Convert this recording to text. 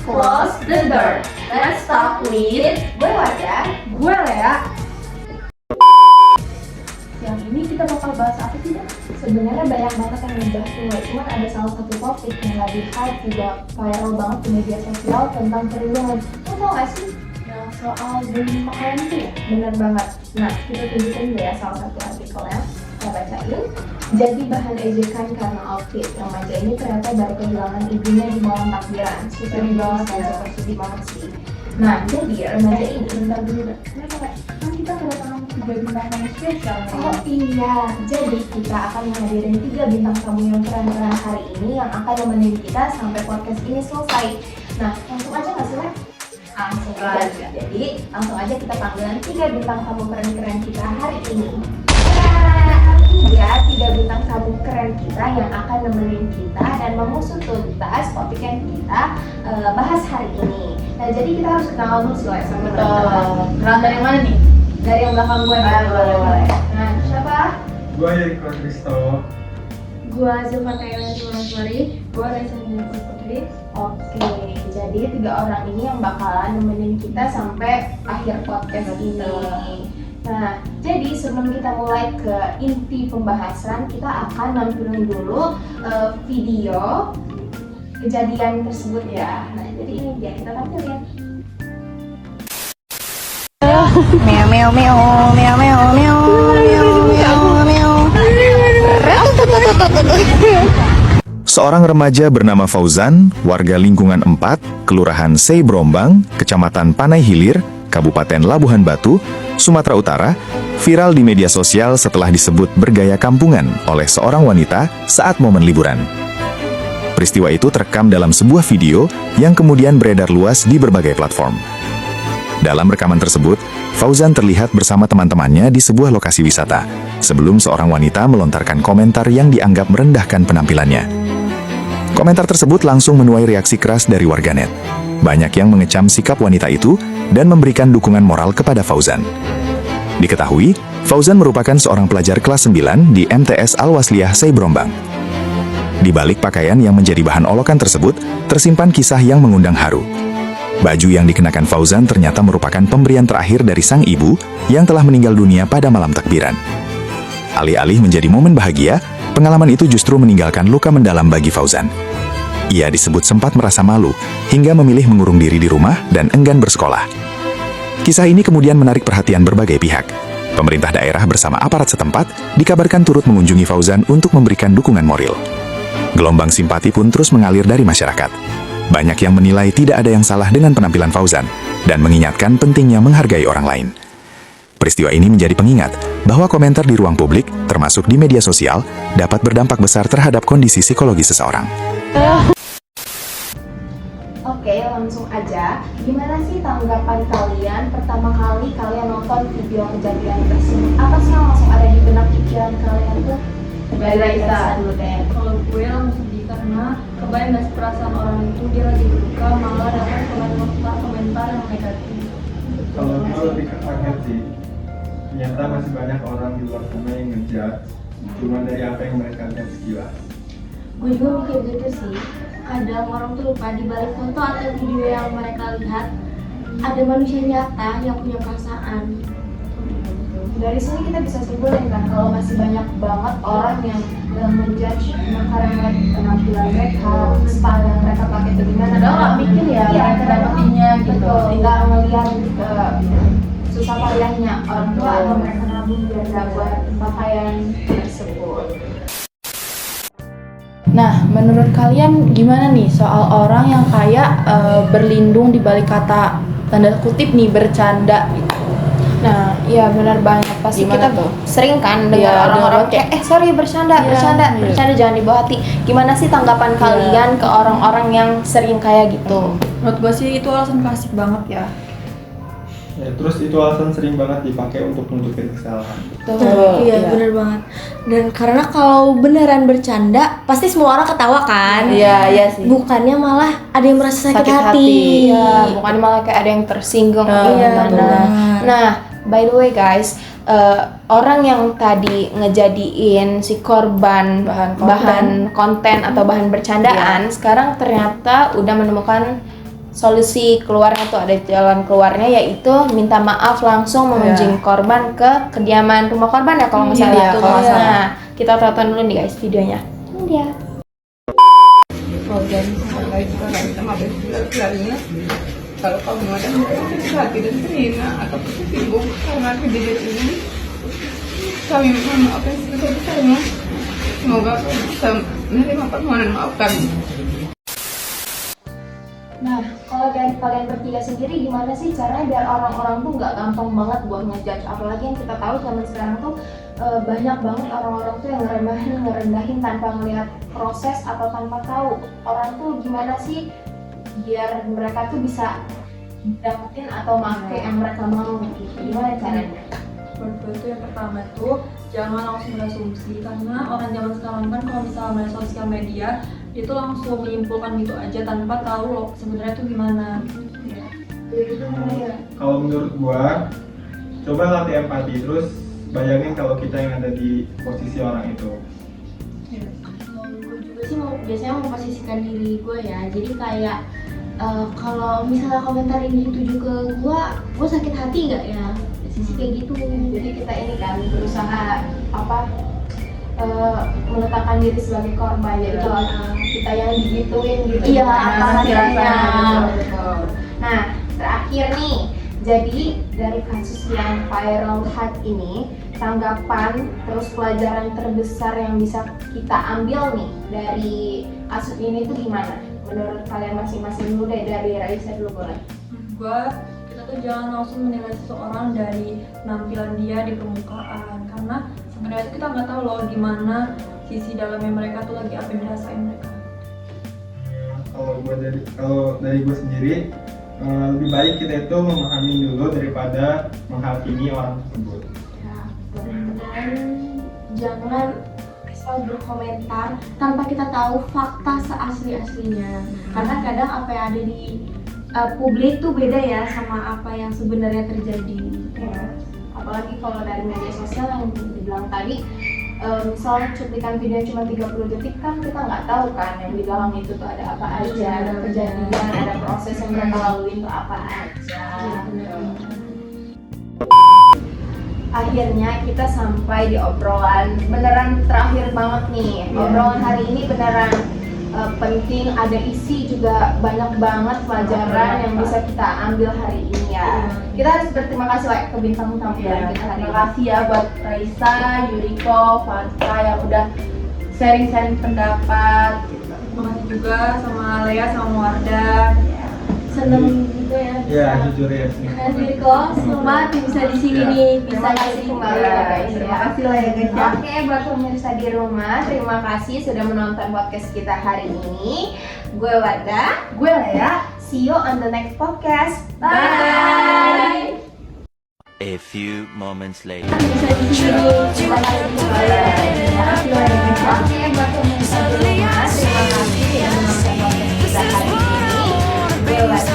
close the door. Let's talk with gue Wajah, Gue Lea. Yang ini kita bakal bahas apa sih, Dan? Sebenarnya banyak banget yang ngebahas nih, cuman ada salah satu topik yang lagi hype juga viral banget di media sosial tentang perlindungan. Lo tau gak sih? Yang soal bullying pakaian itu ya? Bener banget. Nah, kita tunjukin dulu ya salah satu artikelnya. Kita bacain. Jadi bahan ejekan karena outfit. Remaja ini ternyata baru kehilangan ibunya di malam takbiran. Super banget ya, sedih banget sih. Nah, jadi remaja ini Bentar dulu, kenapa Kak? Kan kita kedatangan 3 bintang tamu spesial. oh iya, jadi kita akan menghadirin 3 bintang tamu yang keren-keren hari ini yang akan nemenin kita sampai podcast ini selesai. Nah, langsung aja nggak sih, Lek? Langsung aja. Jadi, langsung aja kita panggilan 3 bintang tamu keren-keren kita hari ini. Ya, 3 bintang tamu keren kita yang akan nemenin kita dan mengusut tuntas topik yang kita bahas hari ini. Nah, jadi kita harus kenal dulu sih, Lek, sama teman-teman. Kenalan dari mana nih? Dari yang belakang gue nih. Boleh. Nah, siapa? Gue Yeriko Kristo. Gue Zulfa Kailan Sumaraswari. Gue Reza Nyanyi Putri. Oke, jadi 3 orang ini yang bakalan nemenin kita sampai akhir podcast ini. Nah, jadi sebelum kita mulai ke inti pembahasan, kita akan nampilin dulu video kejadian tersebut ya. Nah, jadi ini dia, kita tampilin. Meow meow meow meow meow meow meow meow meow. Seorang remaja bernama Fauzan, warga lingkungan 4, Kelurahan Sei Brombang, Kecamatan Panai Hilir, Kabupaten Labuhan Batu, Sumatera Utara, viral di media sosial setelah disebut bergaya kampungan oleh seorang wanita saat momen liburan. Peristiwa itu terekam dalam sebuah video yang kemudian beredar luas di berbagai platform. Dalam rekaman tersebut, Fauzan terlihat bersama teman-temannya di sebuah lokasi wisata, sebelum seorang wanita melontarkan komentar yang dianggap merendahkan penampilannya. Komentar tersebut langsung menuai reaksi keras dari warganet. Banyak yang mengecam sikap wanita itu dan memberikan dukungan moral kepada Fauzan. Diketahui, Fauzan merupakan seorang pelajar kelas 9 di MTS Al-Wasliyah Sei Brombang. Di balik pakaian yang menjadi bahan olokan tersebut, tersimpan kisah yang mengundang haru. Baju yang dikenakan Fauzan ternyata merupakan pemberian terakhir dari sang ibu yang telah meninggal dunia pada malam takbiran. Alih-alih menjadi momen bahagia, pengalaman itu justru meninggalkan luka mendalam bagi Fauzan. Ia disebut sempat merasa malu, hingga memilih mengurung diri di rumah dan enggan bersekolah. Kisah ini kemudian menarik perhatian berbagai pihak. Pemerintah daerah bersama aparat setempat dikabarkan turut mengunjungi Fauzan untuk memberikan dukungan moral. Gelombang simpati pun terus mengalir dari masyarakat. Banyak yang menilai tidak ada yang salah dengan penampilan Fauzan, dan mengingatkan pentingnya menghargai orang lain. Peristiwa ini menjadi pengingat bahwa komentar di ruang publik, termasuk di media sosial, dapat berdampak besar terhadap kondisi psikologis seseorang. Oke, langsung aja. Gimana sih tanggapan kalian pertama kali kalian nonton video kejadian tersebut? Apa sih yang langsung ada di benak pikiran kalian tuh? Dari Raisa dulu deh. Kalau gue langsung sedih karena kebayang gak sih perasaan orang itu dia lagi berduka malah dapat komentar yang negatif. Kalau gue lebih ke kaget sih. Ternyata masih banyak orang di luar sana yang ngejudge cuma dari apa yang mereka lihat sekilas. Gue juga mikir gitu sih. Kadang orang tuh lupa di balik foto atau video yang mereka lihat ada manusia nyata yang punya perasaan. Dari sini kita bisa simpulin kan kalau masih banyak banget orang yang menjudge karena ngeliat penampilan mereka, style yang mereka pakai itu gimana. Padahal nggak mikir ya mereka dapetinnya gitu. Betul, nggak ngeliat susah payahnya orang tua atau mereka nabung biar dapat pakaian tersebut. Nah, menurut kalian gimana nih soal orang yang kayak berlindung di balik kata tanda kutip nih bercanda gitu? Nah, iya benar banget. Pasti Gimana kita tuh? sering kan dengar Iya, orang-orang dengar kayak sorry bercanda, Iya, bercanda, iya. bercanda jangan dibawa hati. Gimana sih tanggapan kalian ke orang-orang yang sering kayak gitu? Menurut gue sih itu alasan klasik banget ya. Ya, terus itu alasan sering banget dipakai untuk nutupin kesalahan. Betul, Iya, bener banget. Dan karena kalau beneran bercanda, pasti semua orang ketawa kan? Iya, iya sih. Bukannya malah ada yang merasa sakit hati. Iya, bukan malah kayak ada yang tersinggung atau Iya, gimana. benar. Nah, by the way guys, orang yang tadi ngejadiin si korban bahan konten atau bahan bercandaan, sekarang ternyata udah menemukan solusi keluarnya tuh, ada jalan keluarnya, yaitu minta maaf langsung mengunjungi korban ke kediaman rumah korban ya kalau nggak salah Iya, tuh. kalau nggak salah. Nah, kita tonton dulu nih guys videonya. Ini dia. Dan mulai sekarang kita habis bilangnya kalau kamu ada sakit hati dan terhina atau tersinggung karena kejadian ini, kami mohon maaf yang sebesar-besarnya. Semoga kamu bisa menerima permohonan maaf kami. Nah, kalau dari kalian bertiga sendiri gimana sih caranya biar orang-orang tuh nggak gampang banget buat ngejudge? Apalagi yang kita tahu zaman sekarang tuh banyak banget orang-orang tuh yang ngerendahin tanpa ngelihat proses atau tanpa tahu orang tuh gimana sih biar mereka tuh bisa dapetin atau make yang mereka mau gitu. Gimana caranya? Menurut gue itu yang pertama tuh jangan langsung berasumsi, karena orang zaman sekarang kan kalau misalnya main sosial media itu langsung menyimpulkan gitu aja tanpa tahu loh sebenarnya tuh gimana. Kalau menurut gua, coba latih empati, terus bayangin kalau kita yang ada di posisi orang itu. Gue juga sih Biasanya memposisikan diri gue ya, jadi kayak kalau misalnya komentar ini dituju ke gue sakit hati nggak ya? Sisi kayak gitu. Jadi kita ini kan berusaha meletakkan diri sebagai korban. Jadi kalau kita yang digituin gitu, Iya, gimana apa rasanya? rasanya? Nah, terakhir nih, jadi dari kasus yang viral hype ini, tanggapan terus pelajaran terbesar yang bisa kita ambil nih dari kasus ini tuh gimana? Menurut kalian masing-masing dulu deh, dari Raisa dulu boleh. gue kita tuh jangan langsung menilai seseorang dari penampilan dia di permukaan, karena sebenarnya itu kita nggak tahu loh gimana sisi dalamnya mereka tuh lagi apa yang dirasain mereka. Kalau dari gue sendiri, lebih baik kita itu memahami dulu daripada menghakimi orang tersebut. Dan jangan asal berkomentar tanpa kita tahu fakta seasli-aslinya. Karena kadang apa yang ada di publik tuh beda ya sama apa yang sebenarnya terjadi. Ya. Apalagi kalau dari media sosial yang dibilang tadi, misalnya cuplikan video cuma 30 detik kan kita nggak tahu kan yang di dalam itu tuh ada apa aja, ada kejadian, ada proses yang mereka lalui itu apa aja. Akhirnya kita sampai di obrolan beneran terakhir banget nih. Obrolan hari ini beneran penting, ada isi juga banyak banget pelajaran yang bisa kita ambil hari ini ya. Kita harus berterima kasih ke bintang tamu kita hari ini. Terima kasih ya buat Raisa, Yuriko, Fanta yang udah sharing-sharing pendapat. Terima kasih juga sama Lea sama Warda. Seneng gitu ya. Ya, jujur ya. Yuriko, selamat bisa di sini nih, bisa kasih kembali ya guys. Terima kasih lah ya guys ya. Oke, buat pemirsa di rumah, terima kasih sudah menonton podcast kita hari ini. Gue Warda, Gue Lea. see you on the next podcast. Bye. A few moments later. Bisa di sini, terima kasih kembali. Terima kasih lah ya guys. Oke, buat pemirsa di rumah, terima kasih sudah menonton podcast kita hari ini. Gue Warda.